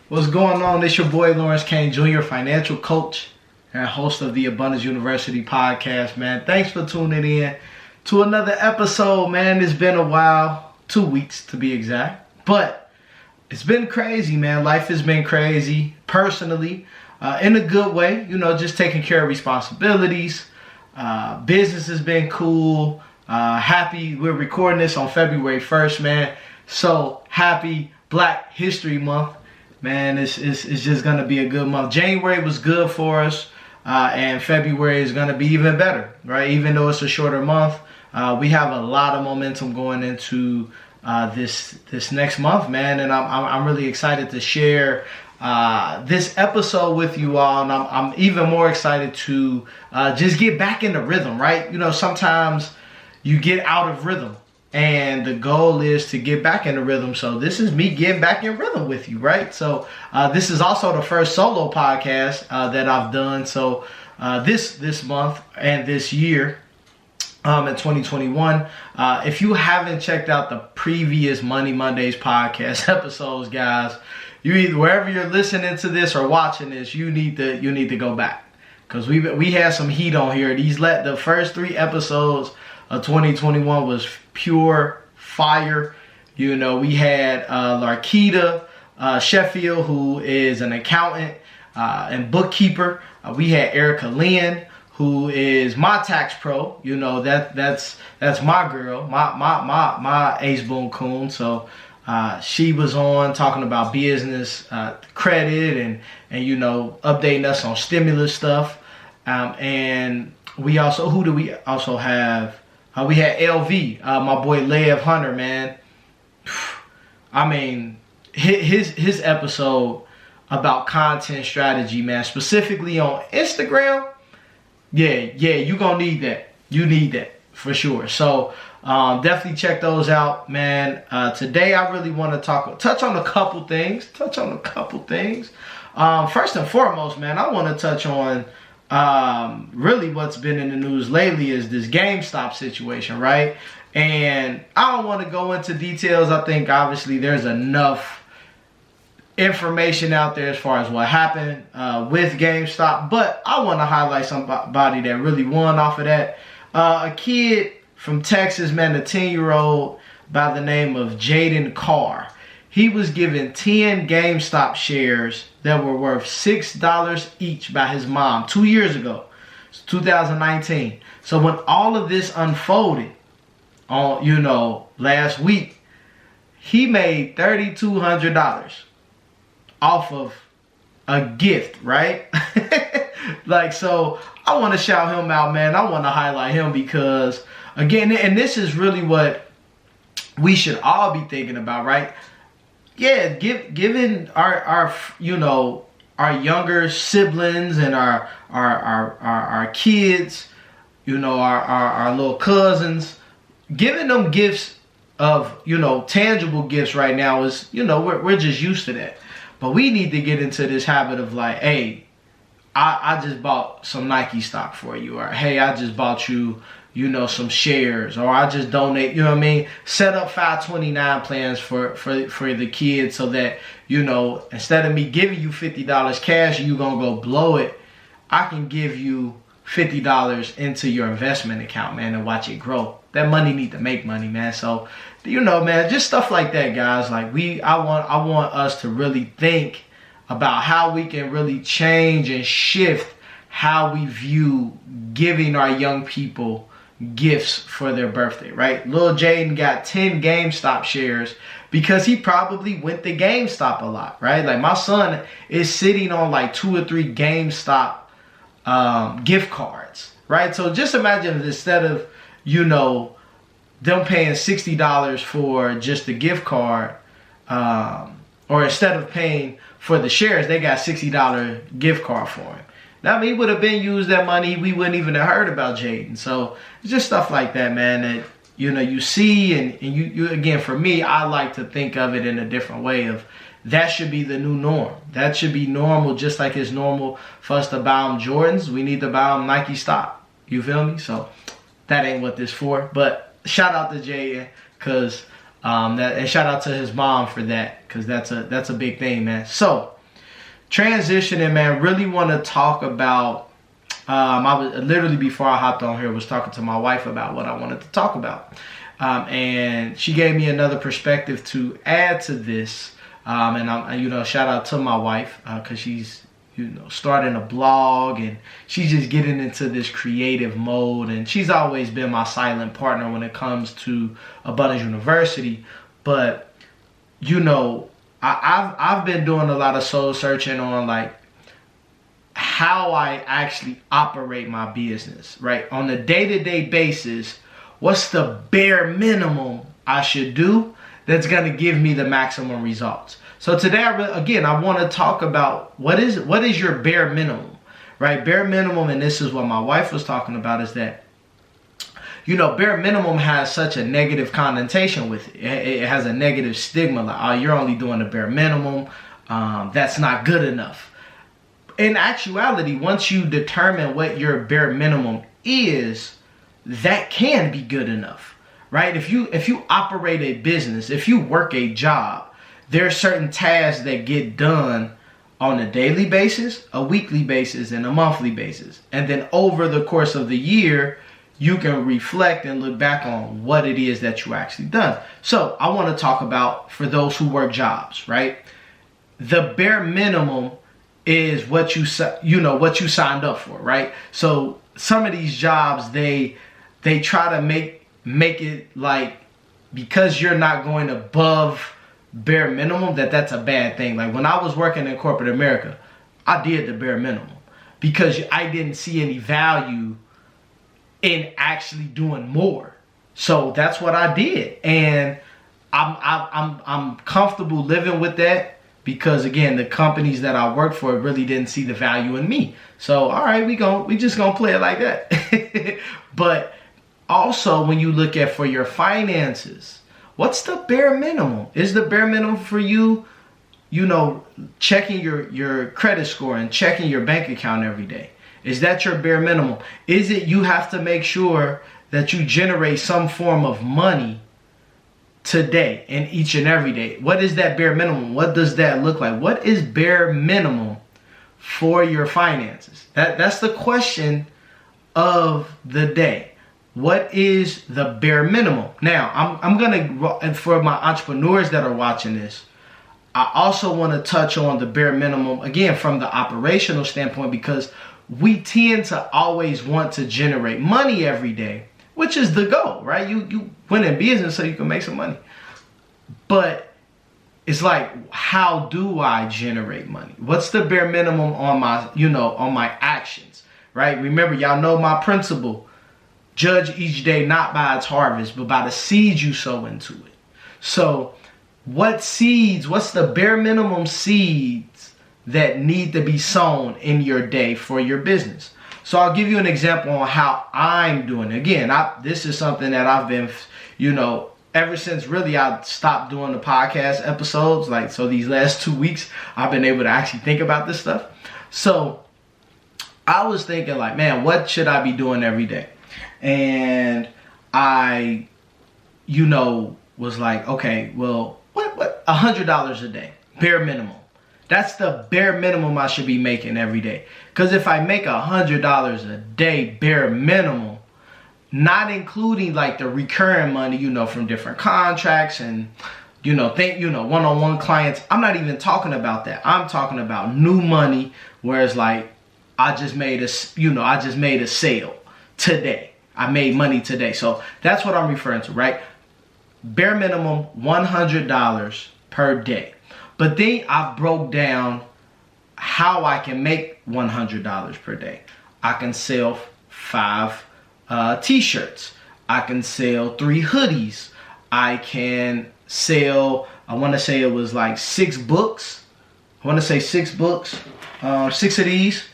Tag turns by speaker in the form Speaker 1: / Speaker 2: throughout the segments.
Speaker 1: What's going on? It's your boy Lawrence Cain Jr., financial coach and host of the Abundance University podcast, man. Thanks for tuning in to another episode, man. It's been a while, 2 weeks to be exact, but it's been crazy, man. Life has been crazy personally, in a good way, just taking care of responsibilities. Business has been cool. Happy we're recording this on February 1st, man. So happy Black History Month. Man, it's just going to be a good month. January was good for us, and February is going to be even better, right? Even though it's a shorter month, we have a lot of momentum going into this next month, man, and I'm really excited to share this episode with you all, and I'm even more excited to just get back in the rhythm, right? Sometimes you get out of rhythm. And the goal is to get back in the rhythm. So this is me getting back in rhythm with you, right? So this is also the first solo podcast that I've done. So this month and this year in 2021. If you haven't checked out the previous Money Mondays podcast episodes, guys, you either wherever you're listening to this or watching this, you need to go back, because we had some heat on here. The first 3 episodes of 2021 was pure fire. We had Larkita Sheffield, who is an accountant and bookkeeper. We had Erica Lynn, who is my tax pro. That's my girl, my ace boon coon. So she was on talking about business, credit, and updating us on stimulus stuff. And we also, who do we also have? We had LV, my boy Lev Hunter, man. I mean, his episode about content strategy, man, specifically on Instagram. Yeah, you gonna need that. You need that for sure. So definitely check those out, man. Today I really want to touch on a couple things. First and foremost, man, I want to touch on really what's been in the news lately is this GameStop situation, right? And I don't want to go into details. I think obviously there's enough information out there as far as what happened with GameStop, but I want to highlight somebody that really won off of that. A kid from Texas, man, a 10-year-old by the name of Jaden Carr. He was given 10 GameStop shares that were worth $6 each by his mom 2 years ago. It's 2019. So when all of this unfolded on, last week, he made $3,200 off of a gift, right? So I want to shout him out, man. I want to highlight him because, again, and this is really what we should all be thinking about, right? Yeah, given our younger siblings and our kids, our little cousins, giving them gifts of tangible gifts right now is we're just used to that. But we need to get into this habit of like, hey, I just bought some Nike stock for you, or hey, I just bought you some shares, or I just donate, set up 529 plans for the kids so that, instead of me giving you $50 cash, you going to go blow it, I can give you $50 into your investment account, man, and watch it grow. That money need to make money, man. So, man, just stuff like that, guys. Like I want us to really think about how we can really change and shift how we view giving our young people gifts for their birthday, right? Lil Jaden got 10 GameStop shares because he probably went to GameStop a lot, right? Like my son is sitting on like 2 or 3 GameStop gift cards, right? So just imagine if instead of, them paying $60 for just the gift card, or instead of paying for the shares, they got $60 gift card for him. Now, he would have been used that money, we wouldn't even have heard about Jaden. So it's just stuff like that, man, that you see, and you again, for me, I like to think of it in a different way of that should be the new norm. That should be normal, just like it's normal for us to buy them Jordans. We need to buy them Nike stock. You feel me? So that ain't what this for. But shout out to Jaden, because And shout out to his mom for that, because that's a big thing, man. So transitioning, man, really want to talk about, I was literally, before I hopped on here, was talking to my wife about what I wanted to talk about. And she gave me another perspective to add to this. And I'm, shout out to my wife, cause she's, starting a blog, and she's just getting into this creative mode. And she's always been my silent partner when it comes to Abundance University. But, I've been doing a lot of soul searching on like how I actually operate my business, right? On a day-to-day basis, what's the bare minimum I should do that's going to give me the maximum results? So today, I want to talk about what is your bare minimum, right? Bare minimum, and this is what my wife was talking about, is that, bare minimum has such a negative connotation with it. It has a negative stigma, like, oh, you're only doing the bare minimum. That's not good enough. In actuality, once you determine what your bare minimum is, that can be good enough, right? If you operate a business, if you work a job, there are certain tasks that get done on a daily basis, a weekly basis, and a monthly basis. And then over the course of the year, you can reflect and look back on what it is that you actually done. So I want to talk about, for those who work jobs, right? The bare minimum is what you signed up for, right? So some of these jobs, they try to make it like, because you're not going above bare minimum, that's a bad thing. Like when I was working in corporate America, I did the bare minimum because I didn't see any value in actually doing more. So that's what I did, and I'm comfortable living with that, because again, the companies that I worked for really didn't see the value in me. So all right, we just gonna play it like that. But also, when you look at for your finances, what's the bare minimum? Is the bare minimum for you, checking your credit score and checking your bank account every day? Is that your bare minimum? Is it you have to make sure that you generate some form of money today and each and every day? What is that bare minimum? What does that look like? What is bare minimum for your finances? That's the question of the day. What is the bare minimum? Now, I'm gonna, for my entrepreneurs that are watching this, I also want to touch on the bare minimum again from the operational standpoint, because we tend to always want to generate money every day, which is the goal, right? You went in business so you can make some money. But it's like, how do I generate money? What's the bare minimum on my, on my actions, right? Remember, y'all know my principle. Judge each day not by its harvest, but by the seeds you sow into it. So what's the bare minimum seeds that need to be sown in your day for your business? So I'll give you an example on how I'm doing it. Again, this is something that I've been, ever since really I stopped doing the podcast episodes. Like, so these last 2 weeks, I've been able to actually think about this stuff. So I was thinking like, man, what should I be doing every day? And I, was like, okay, well, what, $100 a day, bare minimum. That's the bare minimum I should be making every day. Because if I make $100 a day, bare minimum, not including like the recurring money, from different contracts and, one-on-one clients, I'm not even talking about that. I'm talking about new money, where it's like, I just made a sale today. I made money today. So that's what I'm referring to, right? Bare minimum, $100 per day. But then I broke down how I can make $100 per day. I can sell 5 t-shirts. I can sell 3 hoodies. I can sell, I want to say it was like 6 books. I want to say 6 books. 6 of these.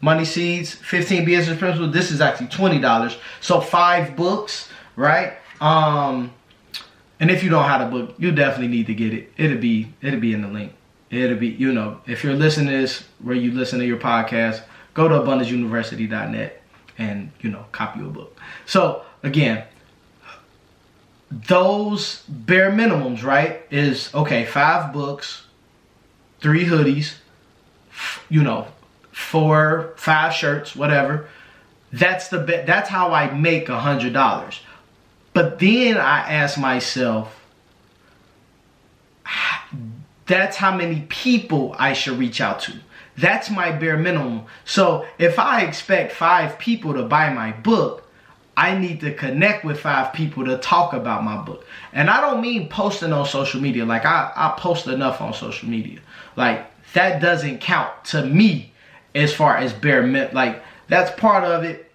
Speaker 1: Money Seeds, 15 Business Principles. This is actually $20. So 5 books, right? And if you don't have the book, you definitely need to get it. It'll be in the link. It'll be, if you're listening to this where you listen to your podcast, go to abundanceuniversity.net and, copy a book. So again, those bare minimums, right, is okay, 5 books, 3 hoodies, 4, 5 shirts, whatever. That's how I make $100. But then I ask myself, that's how many people I should reach out to. That's my bare minimum. So if I expect 5 people to buy my book, I need to connect with 5 people to talk about my book. And I don't mean posting on social media. Like I post enough on social media. Like that doesn't count to me as far as bare minimum. Like that's part of it.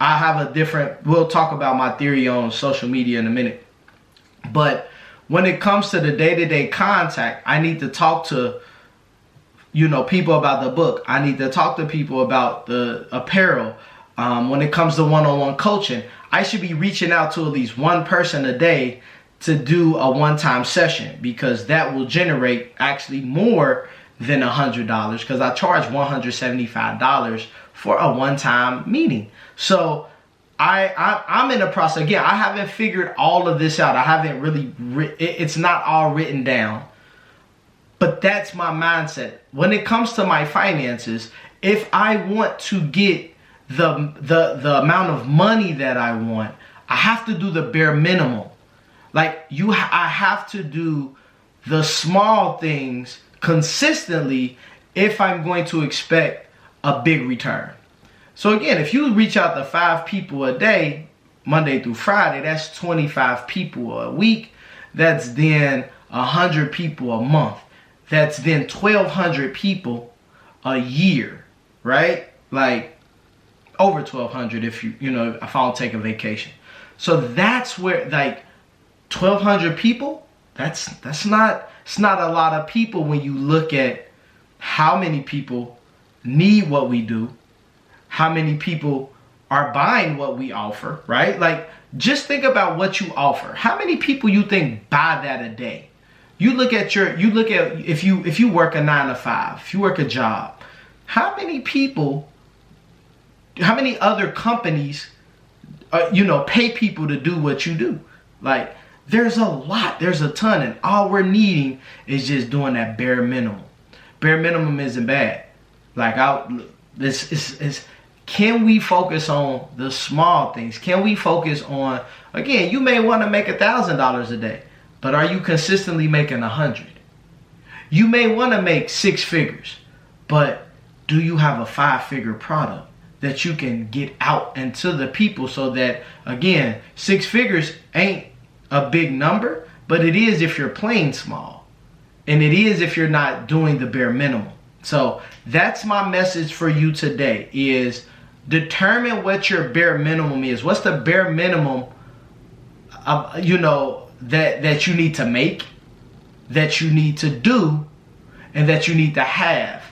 Speaker 1: I have a different, we'll talk about my theory on social media in a minute. But when it comes to the day-to-day contact, I need to talk to, people about the book. I need to talk to people about the apparel. When it comes to one-on-one coaching, I should be reaching out to at least one person a day to do a one-time session, because that will generate actually more than $100, because I charge $175 for a one-time meeting. So I'm in the process. Again, I haven't figured all of this out. I haven't really, it's not all written down. But that's my mindset. When it comes to my finances, if I want to get the amount of money that I want, I have to do the bare minimum. Like I have to do the small things consistently if I'm going to expect a big return. So again, if you reach out to 5 people a day, Monday through Friday, that's 25 people a week. That's then 100 people a month. That's then 1,200 people a year, right? Like over 1,200 if if I don't take a vacation. So that's where, like, 1,200 people, it's not a lot of people when you look at how many people need what we do, how many people are buying what we offer, right? Like, just think about what you offer. How many people you think buy that a day? You look at if you work a 9 to 5, if you work a job, how many other companies pay people to do what you do? Like, there's a lot, there's a ton, and all we're needing is just doing that bare minimum. Bare minimum isn't bad. Like, can we focus on the small things? Can we focus on, again, you may want to make $1,000 a day, but are you consistently making 100? You may want to make 6 figures, but do you have a 5-figure product that you can get out into the people, so that, again, 6 figures ain't a big number, but it is if you're playing small, and it is if you're not doing the bare minimum. So that's my message for you today, is determine what your bare minimum is. What's the bare minimum that you need to make, that you need to do, and that you need to have.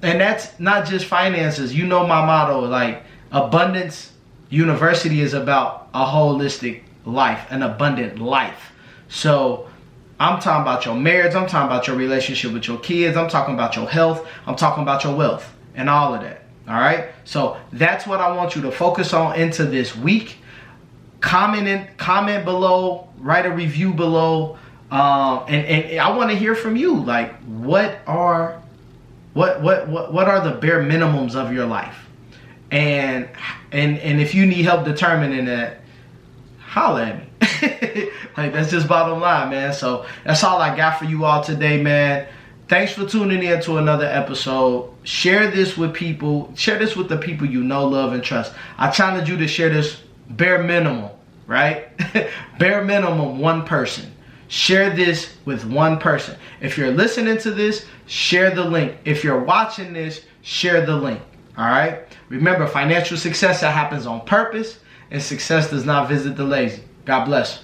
Speaker 1: And that's not just finances. You know my motto, like, Abundance University is about a holistic life, an abundant life. So I'm talking about your marriage, I'm talking about your relationship with your kids, I'm talking about your health, I'm talking about your wealth, and all of that. All right? So that's what I want you to focus on into this week. Comment below, write a review below, and I want to hear from you. Like, what are the bare minimums of your life? And if you need help determining that, holla at me. Like, that's just bottom line, man. So that's all I got for you all today, man. Thanks for tuning in to another episode. Share this with people. Share this with the people you know, love, and trust. I challenge you to share this bare minimum, right? Bare minimum, 1 person. Share this with 1 person. If you're listening to this, share the link. If you're watching this, share the link. All right? Remember, financial success that happens on purpose, and success does not visit the lazy. God bless.